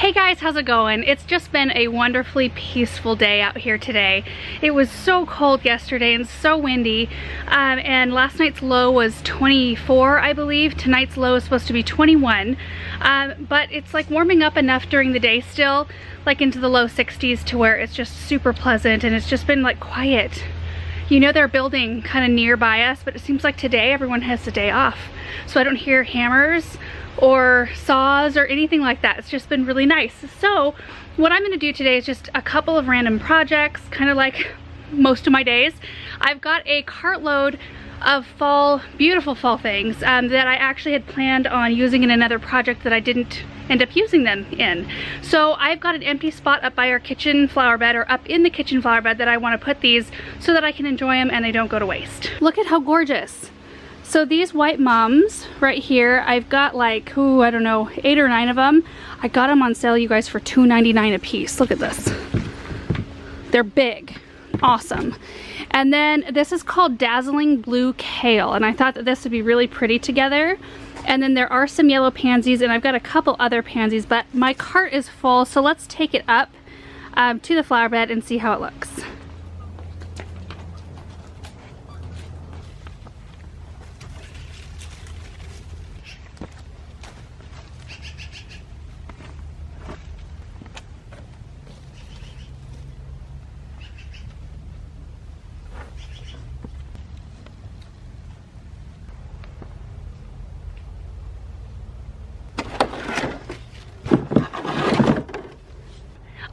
Hey guys, how's it going? It's just been a wonderfully peaceful day out here today. It was so cold yesterday and so windy, and last night's low was 24, I believe. Tonight's low is supposed to be 21, but it's like warming up enough during the day still, like into the low 60s, to where it's just super pleasant, and it's just been like quiet. You know, they're building kind of nearby us, but it seems like today everyone has the day off, so I don't hear hammers or saws or anything like that. It's just been really nice. So what I'm going to do today is just a couple of random projects, kind of like most of my days. I've got a cartload of beautiful fall things that I actually had planned on using in another project that I didn't end up using them in. So I've got an empty spot up by our kitchen flower bed, or up in the kitchen flower bed, that I want to put these so that I can enjoy them and they don't go to waste. Look at how gorgeous. So these white mums right here, I've got like, I don't know, 8 or 9 of them. I got them on sale, you guys, for $2.99 a piece. Look at this. They're big. Awesome. And then this is called Dazzling Blue Kale, and I thought that this would be really pretty together. And then there are some yellow pansies, and I've got a couple other pansies, but my cart is full, so let's take it up to the flower bed and see how it looks.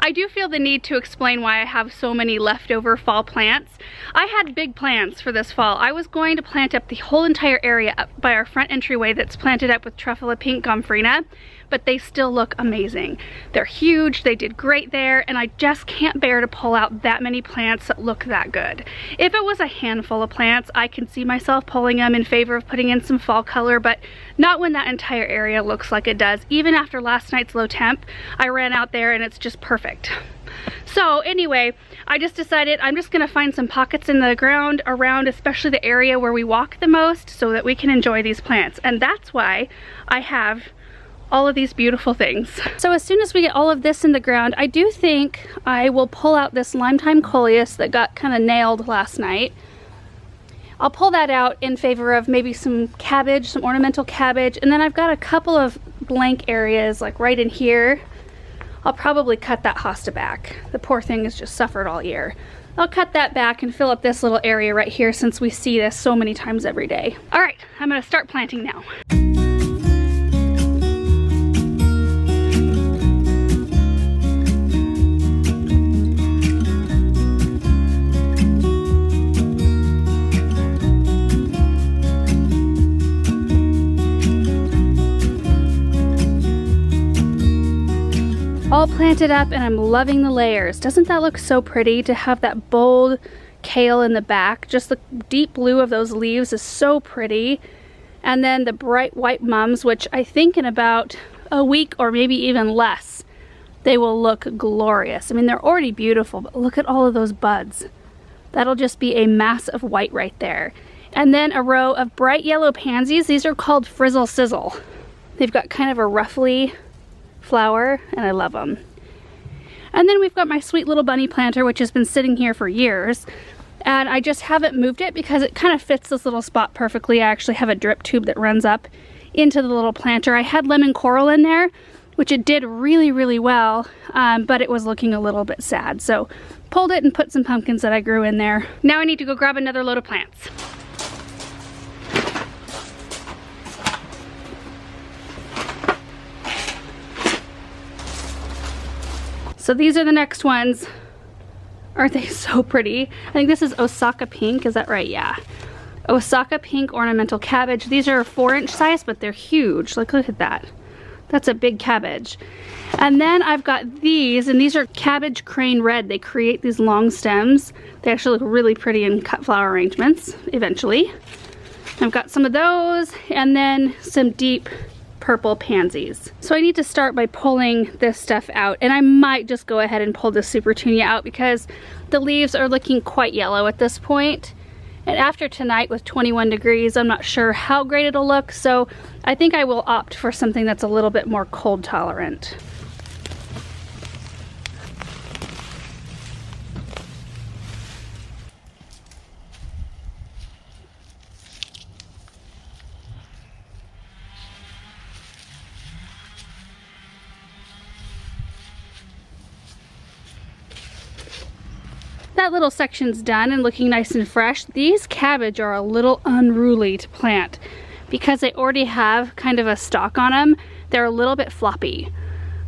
I do feel the need to explain why I have so many leftover fall plants. I had big plans for this fall. I was going to plant up the whole entire area up by our front entryway that's planted up with Truffula Pink Gomphrena, but they still look amazing. They're huge, they did great there, and I just can't bear to pull out that many plants that look that good. If it was a handful of plants, I can see myself pulling them in favor of putting in some fall color, but not when that entire area looks like it does. Even after last night's low temp, I ran out there and it's just perfect. So anyway, I just decided I'm just gonna find some pockets in the ground around, especially the area where we walk the most, so that we can enjoy these plants. And that's why I have all of these beautiful things. So as soon as we get all of this in the ground, I do think I will pull out this Lime-Time Coleus that got kind of nailed last night. I'll pull that out in favor of maybe some cabbage, some ornamental cabbage, and then I've got a couple of blank areas like right in here. I'll probably cut that hosta back. The poor thing has just suffered all year. I'll cut that back and fill up this little area right here, since we see this so many times every day. All right, I'm gonna start planting now. All planted up, and I'm loving the layers. Doesn't that look so pretty to have that bold kale in the back? Just the deep blue of those leaves is so pretty. And then the bright white mums, which I think in about a week or maybe even less, they will look glorious. I mean, they're already beautiful, but look at all of those buds. That'll just be a mass of white right there. And then a row of bright yellow pansies. These are called Frizzle Sizzle. They've got kind of a ruffly flower, and I love them. And then we've got my sweet little bunny planter, which has been sitting here for years, and I just haven't moved it because it kind of fits this little spot perfectly. I actually have a drip tube that runs up into the little planter. I had lemon coral in there, which it did really, really well, but it was looking a little bit sad, so pulled it and put some pumpkins that I grew in there. Now I need to go grab another load of plants. So these are the next ones. Aren't they so pretty? I think this is Osaka Pink, is that right? Yeah. Osaka Pink Ornamental Cabbage. These are 4-inch size, but they're huge. Like, look at that. That's a big cabbage. And then I've got these, and these are Cabbage Crane Red. They create these long stems. They actually look really pretty in cut flower arrangements, eventually. I've got some of those, and then some deep purple pansies. So I need to start by pulling this stuff out, and I might just go ahead and pull the Super Tunia out because the leaves are looking quite yellow at this point. And after tonight with 21 degrees, I'm not sure how great it'll look, so I think I will opt for something that's a little bit more cold tolerant. that little section's done and looking nice and fresh, these cabbage are a little unruly to plant because they already have kind of a stalk on them. They're a little bit floppy,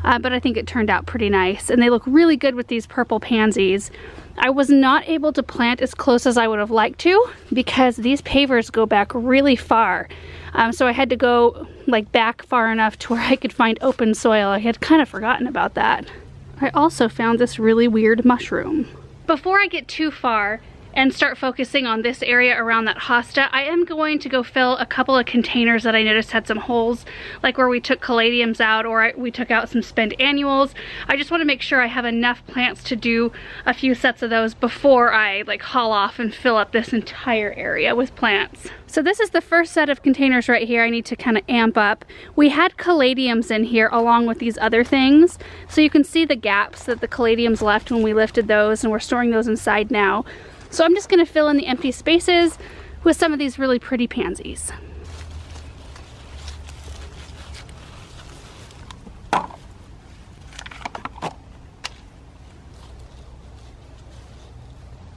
but I think it turned out pretty nice, and they look really good with these purple pansies. I was not able to plant as close as I would have liked to because these pavers go back really far. So I had to go like back far enough to where I could find open soil. I had kind of forgotten about that. I also found this really weird mushroom. Before I get too far and start focusing on this area around that hosta, I am going to go fill a couple of containers that I noticed had some holes, like where we took caladiums out or we took out some spent annuals. I just want to make sure I have enough plants to do a few sets of those before I like haul off and fill up this entire area with plants. So this is the first set of containers right here I need to kind of amp up. We had caladiums in here along with these other things, so you can see the gaps that the caladiums left when we lifted those, and we're storing those inside now. So I'm just going to fill in the empty spaces with some of these really pretty pansies.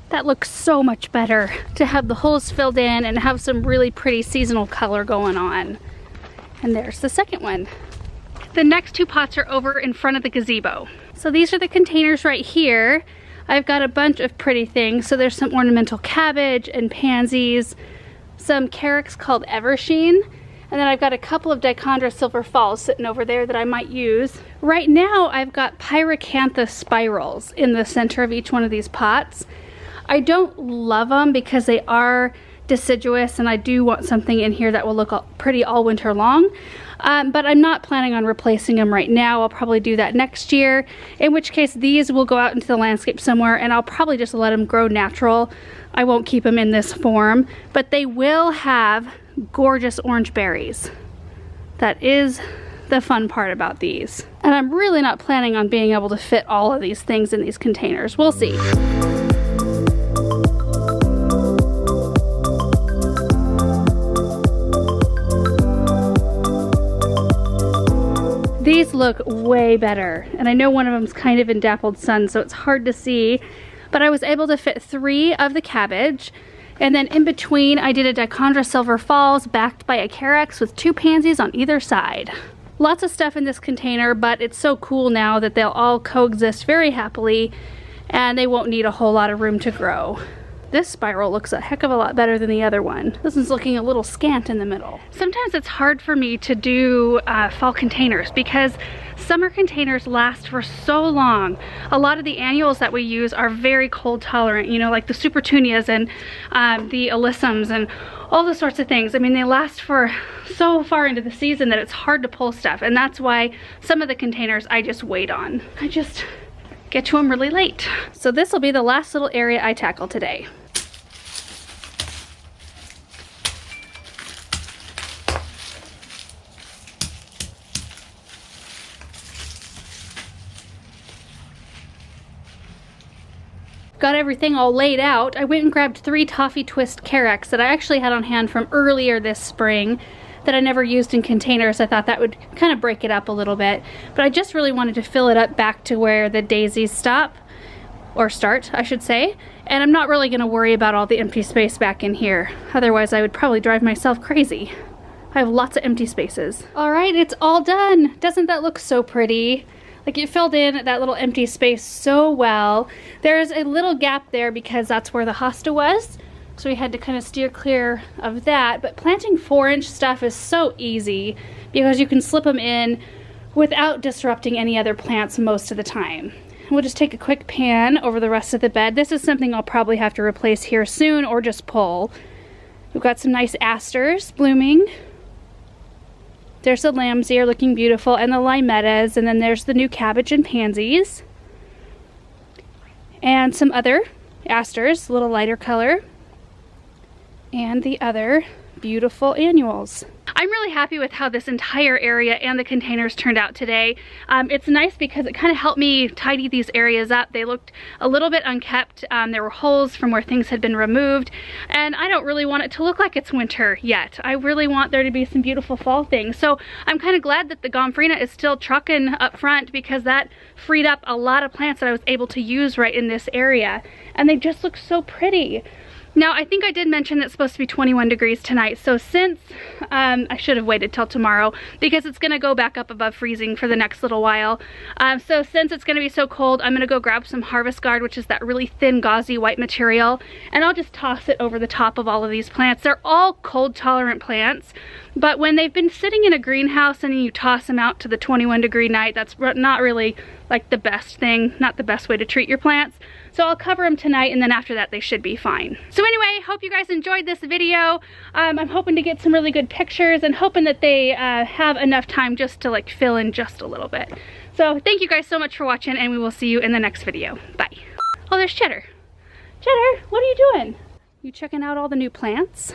That looks so much better to have the holes filled in and have some really pretty seasonal color going on. And there's the second one. The next two pots are over in front of the gazebo. So these are the containers right here. I've got a bunch of pretty things. So there's some ornamental cabbage and pansies, some carex called Eversheen, and then I've got a couple of dichondra silver falls sitting over there that I might use. Right now I've got pyracantha spirals in the center of each one of these pots. I don't love them because they are deciduous, and I do want something in here that will look pretty all winter long. But I'm not planning on replacing them right now. I'll probably do that next year, in which case these will go out into the landscape somewhere, and I'll probably just let them grow natural. I won't keep them in this form, but they will have gorgeous orange berries. That is the fun part about these. And I'm really not planning on being able to fit all of these things in these containers. We'll see. These look way better, and I know one of them's kind of in dappled sun, so it's hard to see, but I was able to fit 3 of the cabbage, and then in between I did a dichondra silver falls backed by a carex with 2 pansies on either side. Lots of stuff in this container, but it's so cool now that they'll all coexist very happily, and they won't need a whole lot of room to grow. This spiral looks a heck of a lot better than the other one. This one's looking a little scant in the middle. Sometimes it's hard for me to do fall containers because summer containers last for so long. A lot of the annuals that we use are very cold tolerant, you know, like the supertunias and the alyssums and all those sorts of things. I mean, they last for so far into the season that it's hard to pull stuff, and that's why some of the containers I just wait on. I just get to them really late. So this will be the last little area I tackle today. Got everything all laid out. I went and grabbed 3 toffee twist carex that I actually had on hand from earlier this spring that I never used in containers. I thought that would kind of break it up a little bit, but I just really wanted to fill it up back to where the daisies stop, or start, I should say, and I'm not really going to worry about all the empty space back in here. Otherwise I would probably drive myself crazy. I have lots of empty spaces. All right, it's all done. Doesn't that look so pretty? Like, it filled in that little empty space so well. There's a little gap there because that's where the hosta was, so we had to kind of steer clear of that. But planting 4-inch stuff is so easy because you can slip them in without disrupting any other plants most of the time. We'll just take a quick pan over the rest of the bed. This is something I'll probably have to replace here soon or just pull. We've got some nice asters blooming. There's the lamb's ear looking beautiful, and the limettas, and then there's the new cabbage and pansies. And some other asters, a little lighter color. And the other beautiful annuals. I'm really happy with how this entire area and the containers turned out today. It's nice because it kind of helped me tidy these areas up. They looked a little bit unkept. There were holes from where things had been removed, and I don't really want it to look like it's winter yet. I really want there to be some beautiful fall things. So I'm kind of glad that the gomphrena is still trucking up front, because that freed up a lot of plants that I was able to use right in this area, and they just look so pretty. Now, I think I did mention it's supposed to be 21 degrees tonight, so since, I should have waited till tomorrow, because it's gonna go back up above freezing for the next little while. So since it's gonna be so cold, I'm gonna go grab some Harvest Guard, which is that really thin, gauzy white material, and I'll just toss it over the top of all of these plants. They're all cold tolerant plants, but when they've been sitting in a greenhouse and you toss them out to the 21-degree night, that's not really like the best thing, not the best way to treat your plants. So I'll cover them tonight, and then after that they should be fine. So anyway, hope you guys enjoyed this video. I'm hoping to get some really good pictures and hoping that they have enough time just to like fill in just a little bit. So thank you guys so much for watching, and we will see you in the next video. Bye. Oh, there's Cheddar. Cheddar, what are you doing? You checking out all the new plants?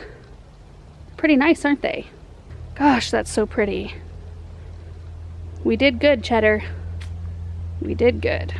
Pretty nice, aren't they? Gosh, that's so pretty. We did good, Cheddar. We did good.